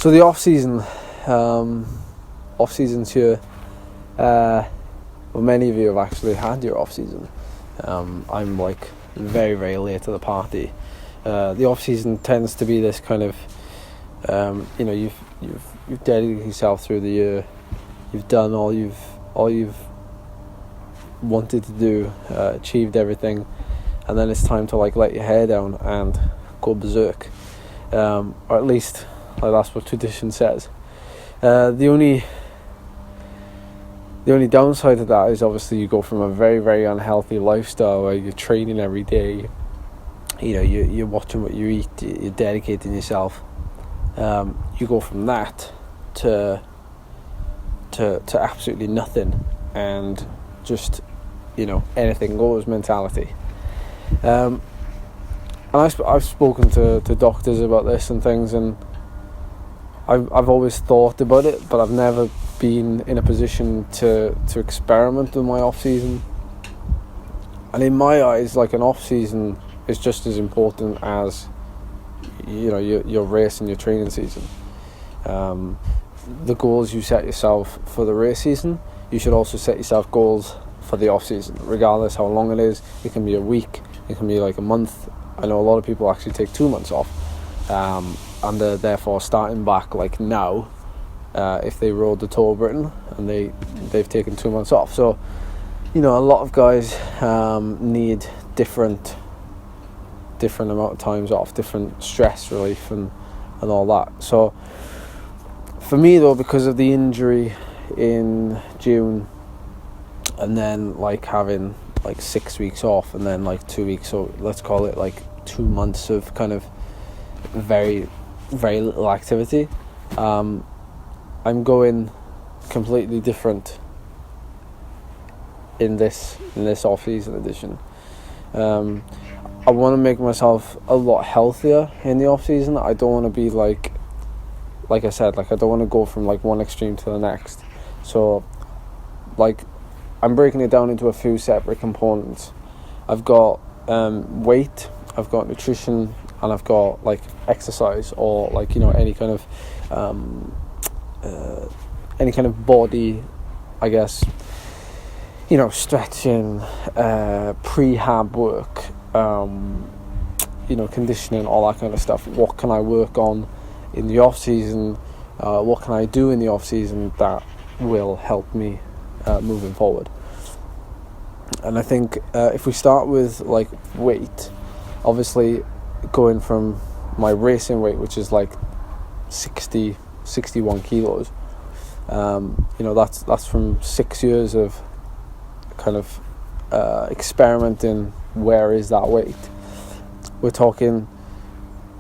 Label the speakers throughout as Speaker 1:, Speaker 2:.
Speaker 1: So the off-season's here. Well, many of you have actually had your off-season. I'm like very, very late to the party. The off-season tends to be this kind of, you've dedicated yourself through the year. You've done all you've wanted to do, achieved everything, and then it's time to like let your hair down and go berserk, or at least like that's what tradition says. The only downside to that is obviously you go from a very, very unhealthy lifestyle where you're training every day, you're watching what you eat, you're dedicating yourself. You go from that to absolutely nothing and just anything goes mentality. And I've spoken to doctors about this and things, and I've always thought about it, but I've never been in a position to experiment with my off season. And in my eyes, like, an off season is just as important as your race and your training season. The goals you set yourself for the race season, you should also set yourself goals for the off season, regardless how long it is. It can be a week, it can be like a month. I know a lot of people actually take 2 months off, and they're therefore starting back like now, if they rode the Tour of Britain and they've taken 2 months off. So a lot of guys need different amount of times off, different stress relief and all that. So for me though, because of the injury in June, and then like having like 6 weeks off and then like 2 weeks, so let's call it like 2 months of kind of very, very little activity, I'm going completely different in this off-season edition. I want to make myself a lot healthier in the off-season. I don't want to be like I said, like, I don't want to go from like one extreme to the next. So like, I'm breaking it down into a few separate components. I've got weight, I've got nutrition, and I've got like exercise, or like any kind of body, I guess, stretching, prehab work, conditioning, all that kind of stuff. What can I work on in the off season? What can I do in the off season that will help me moving forward? And I think if we start with like weight, obviously going from my racing weight, which is like 61 kilos, that's from 6 years of kind of experimenting. Where is that weight? We're talking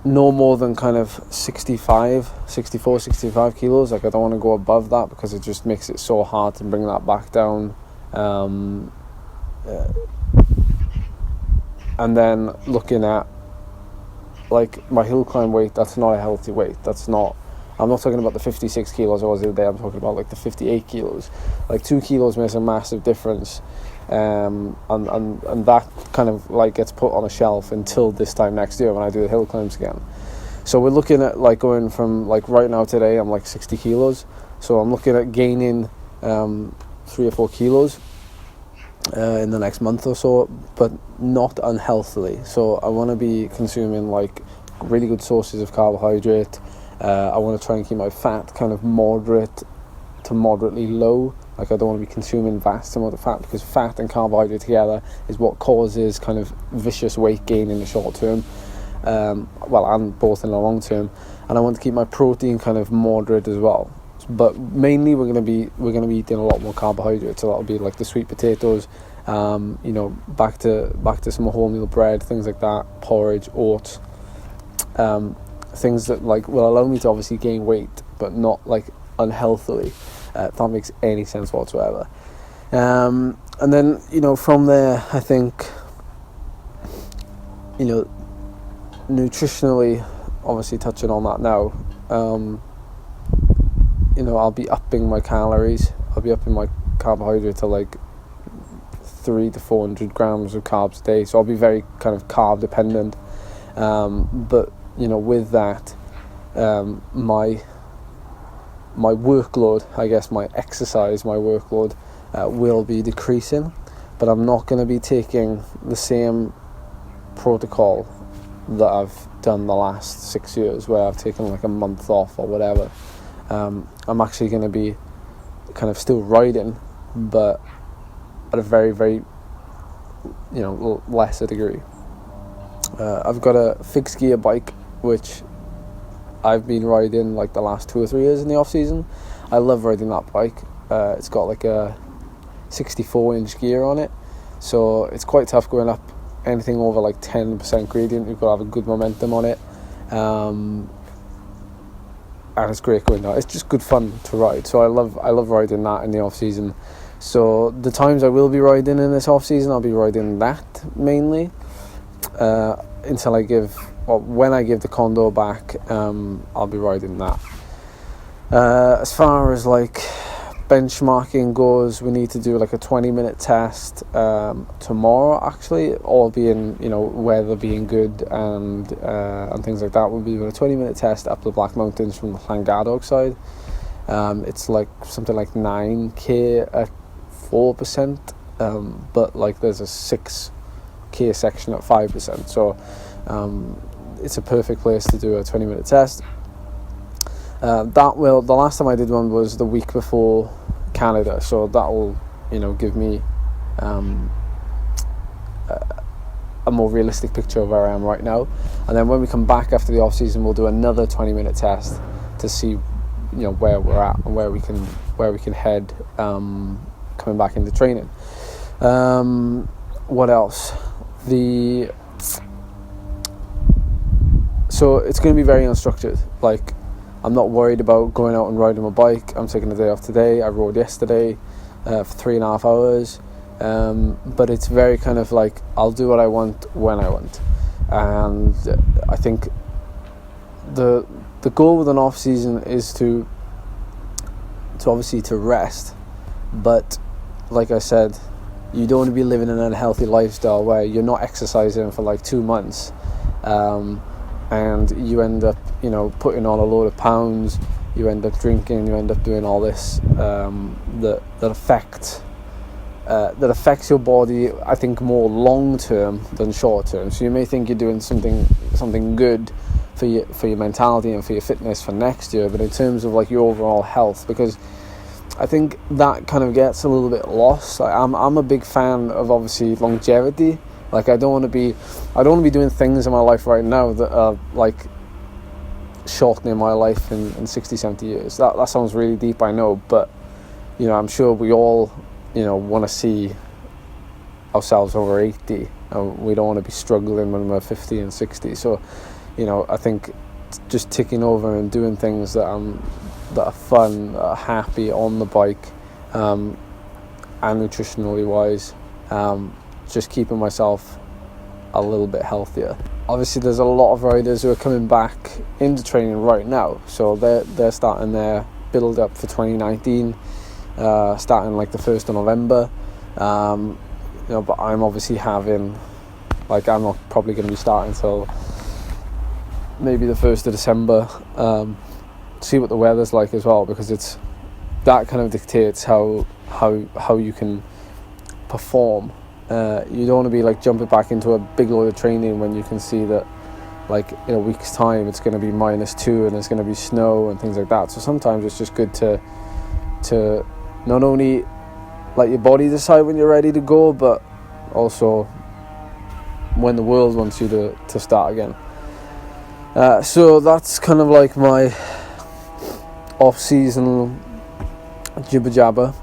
Speaker 1: no more than kind of 64, 65 kilos. Like, I don't want to go above that because it just makes it so hard to bring that back down. And then looking at like my hill climb weight, that's not a healthy weight. I'm not talking about the 56 kilos I was the other day. I'm talking about like the 58 kilos. Like 2 kilos makes a massive difference. And that kind of like gets put on a shelf until this time next year when I do the hill climbs again. So we're looking at like going from, like, right now today I'm like 60 kilos. So I'm looking at gaining 3 or 4 kilos in the next month or so, but not unhealthily. So I want to be consuming like really good sources of carbohydrate. I want to try and keep my fat kind of moderate to moderately low. Like, I don't want to be consuming vast amount of fat, because fat and carbohydrate together is what causes kind of vicious weight gain in the short term, and both in the long term. And I want to keep my protein kind of moderate as well. But mainly we're going to be eating a lot more carbohydrates. So that'll be like the sweet potatoes, back to some wholemeal bread, things like that, porridge, oats, things that like will allow me to obviously gain weight, but not like unhealthily. If that makes any sense whatsoever. And then from there, I think nutritionally, obviously touching on that now, I'll be upping my calories. I'll be upping my carbohydrate to like 300 to 400 grams of carbs a day. So I'll be very kind of carb dependent. But with that, my my workload, I guess my workload will be decreasing, but I'm not going to be taking the same protocol that I've done the last 6 years, where I've taken like a month off or whatever. I'm actually going to be kind of still riding, but at a very, very, lesser degree. I've got a fixed gear bike, which I've been riding like the last 2 or 3 years in the off season. I love riding that bike. It's got like a 64-inch gear on it, so it's quite tough going up anything over like 10% gradient. You've got to have a good momentum on it, and it's great going down. It's just good fun to ride, so I love riding that in the off season. So the times I will be riding in this off season, I'll be riding that mainly until when I give the condo back. I'll be riding that. As far as like benchmarking goes, we need to do like a 20-minute test tomorrow, actually, all being, weather being good and things like that. We'll be doing a 20-minute test up the Black Mountains from the Llangadog side. It's like something like 9k at 4%, but like there's a 6k section at 5%, so it's a perfect place to do a 20-minute test. The last time I did one was the week before Canada, so that will give me a more realistic picture of where I am right now. And then when we come back after the off season, we'll do another 20-minute test to see where we're at and where we can head coming back into training. What else? So it's going to be very unstructured. Like, I'm not worried about going out and riding my bike. I'm taking a day off today. I rode yesterday for 3.5 hours. But it's very kind of like, I'll do what I want when I want. And I think the goal with an off season is to obviously to rest. But like I said, you don't want to be living an unhealthy lifestyle where you're not exercising for like 2 months. And you end up, putting on a load of pounds. You end up drinking. You end up doing all this that affects your body, I think, more long term than short term. So you may think you're doing something good for your mentality and for your fitness for next year, but in terms of like your overall health, because I think that kind of gets a little bit lost. Like, I'm a big fan of obviously longevity. Like, I don't want to be doing things in my life right now that are like shortening my life in 60, 70 years. That sounds really deep, I know, but I'm sure we all want to see ourselves over 80, and we don't want to be struggling when we're 50 and 60. So I think just ticking over and doing things that are fun, that are happy on the bike, and nutritionally wise, just keeping myself a little bit healthier. Obviously there's a lot of riders who are coming back into training right now, so they're starting their build up for 2019, starting like the 1st of November. But I'm obviously I'm not probably going to be starting until maybe the 1st of December. See what the weather's like as well, because it's that kind of dictates how you can perform. You don't want to be like jumping back into a big load of training when you can see that like in a week's time it's going to be -2 and there's going to be snow and things like that. So sometimes it's just good to not only let your body decide when you're ready to go, but also when the world wants you to start again. So that's kind of like my off-season jibber jabber.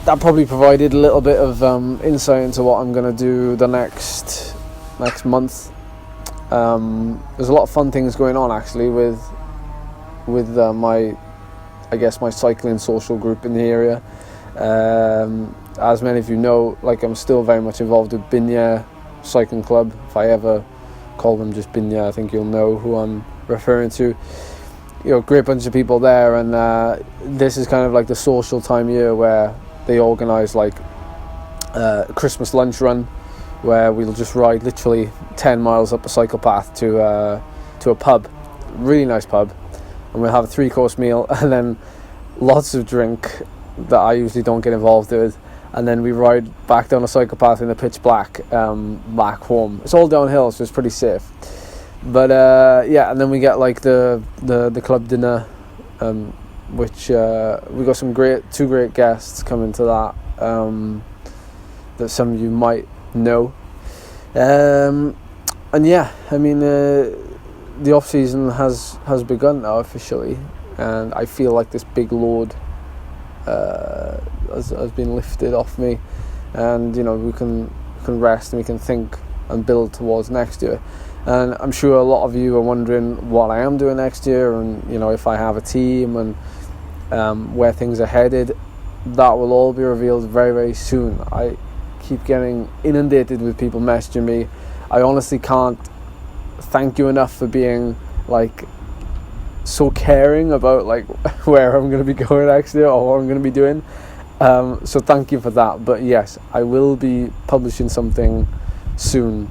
Speaker 1: That probably provided a little bit of insight into what I'm going to do the next month. There's a lot of fun things going on actually with my cycling social group in the area. As many of you know, like, I'm still very much involved with Binya Cycling Club. If I ever call them just Binya, I think you'll know who I'm referring to. Great bunch of people there, and this is kind of like the social time of year where they organise like a Christmas lunch run, where we'll just ride literally 10 miles up a cycle path to a pub, really nice pub, and we'll have a 3-course meal, and then lots of drink that I usually don't get involved with, and then we ride back down a cycle path in the pitch black, back home. It's all downhill, so it's pretty safe. But yeah, and then we get like the club dinner, which we got two great guests coming to that, that some of you might know. And yeah, I mean, the off season has begun now officially, and I feel like this big load has been lifted off me, and you know, we can rest and we can think and build towards next year. And I'm sure a lot of you are wondering what I am doing next year, and you know, if I have a team, and where things are headed. That will all be revealed very, very soon. I keep getting inundated with people messaging me. I honestly can't thank you enough for being like so caring about like where I'm going to be going next year or what I'm going to be doing. So thank you for that. But yes, I will be publishing something soon.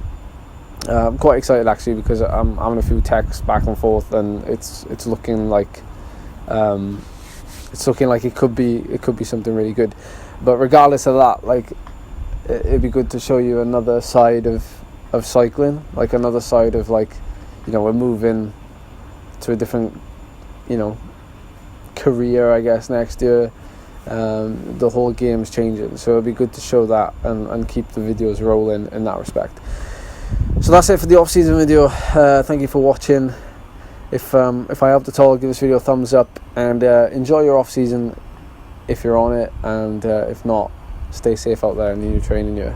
Speaker 1: I'm quite excited actually, because I'm having a few texts back and forth, and it's looking like it could be something really good. But regardless of that, like, it'd be good to show you another side of cycling, like another side of, like, you know, we're moving to a different, you know, career, I guess, next year. The whole game's changing, so it'd be good to show that and keep the videos rolling in that respect. So that's it for the off-season video. Thank you for watching. If I helped at all, give this video a thumbs up, and enjoy your off-season if you're on it, and if not, stay safe out there in the new training year.